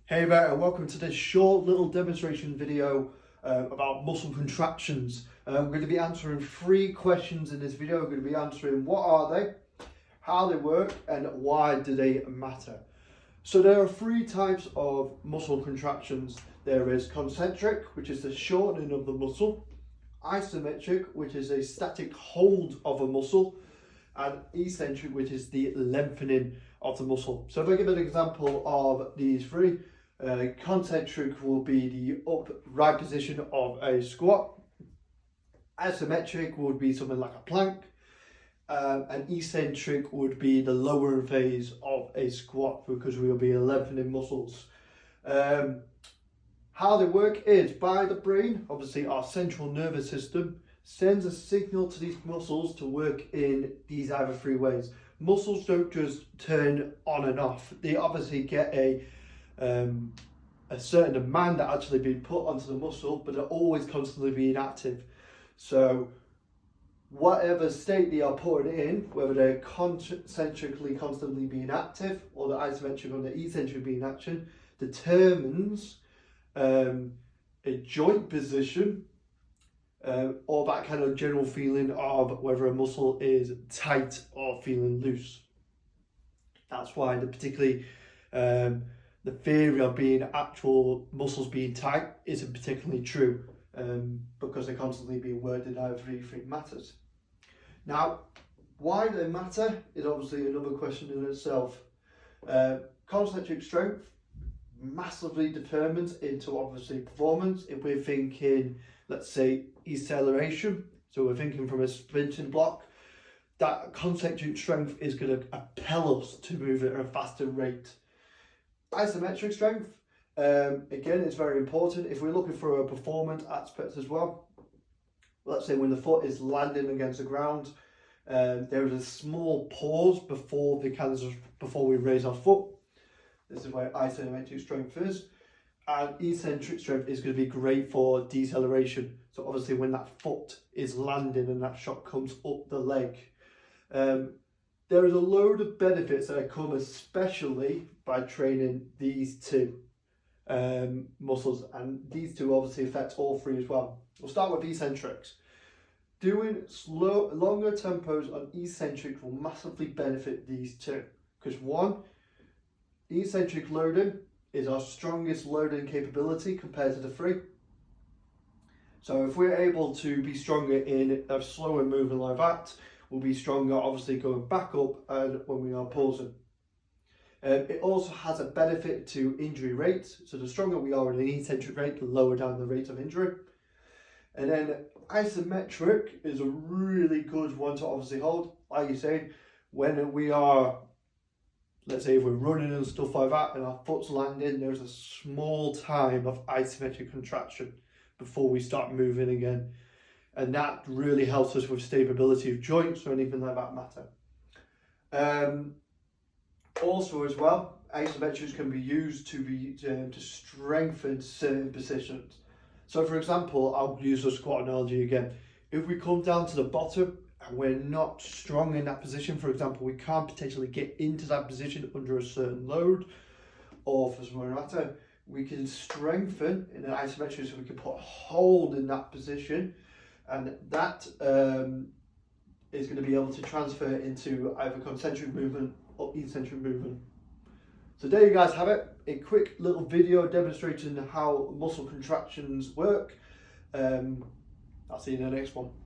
Hey there, and welcome to this short little demonstration video about muscle contractions. I'm going to be answering 3 questions in this video. I'm going to be answering what are they, how they work, and why do they matter. So there are 3 types of muscle contractions. There is concentric, which is the shortening of the muscle, isometric, which is a static hold of a muscle, and eccentric, which is the lengthening of the muscle. So if I give an example of these 3, concentric will be the upright position of a squat, isometric would be something like a plank, and eccentric would be the lower phase of a squat because we will be lengthening muscles. How they work is by the brain. Obviously our central nervous system sends a signal to these muscles to work in these either 3 ways. Muscles don't just turn on and off. They obviously get a certain demand that actually being put onto the muscle, but they're always constantly being active. So whatever state they are putting in, whether they're concentrically constantly being active or the isometric or the eccentric being action, determines a joint position or that kind of general feeling of whether a muscle is tight or feeling loose. That's why particularly the theory of being actual muscles being tight isn't particularly true because they're constantly being worked in either 3 matters. Now, why they matter is obviously another question in itself. Concentric strength massively determines into obviously performance. If we're thinking, let's say, acceleration, so we're thinking from a sprinting block, that concentric strength is going to propel us to move at a faster rate. Isometric strength, again, it's very important if we're looking for a performance aspect as well. Let's say when the foot is landing against the ground, there is a small pause before we raise our foot. This is where isometric strength is. And eccentric strength is going to be great for deceleration. So obviously when that foot is landing and that shot comes up the leg. There is a load of benefits that come especially by training these 2 muscles, and these 2 obviously affect all 3 as well. We'll start with eccentrics. Doing longer tempos on eccentric will massively benefit these 2 because 1, eccentric loading is our strongest loading capability compared to the 3. So if we're able to be stronger in a slower movement like that, we'll be stronger obviously going back up and when we are pausing. It also has a benefit to injury rates. So the stronger we are in an eccentric rate, the lower down the rate of injury. And then isometric is a really good one to obviously hold. Like you say, when we are, let's say if we're running and stuff like that and our foot's landing, there's a small time of isometric contraction before we start moving again. And that really helps us with stability of joints or anything like that matter. Also as well, isometrics can be used to strengthen certain positions. So for example, I'll use the squat analogy again. If we come down to the bottom and we're not strong in that position, for example, we can't potentially get into that position under a certain load or for some matter, we can strengthen in an isometric so we can put a hold in that position, and that is going to be able to transfer into either concentric movement or eccentric movement. So there you guys have it, a quick little video demonstrating how muscle contractions work. I'll see you in the next one.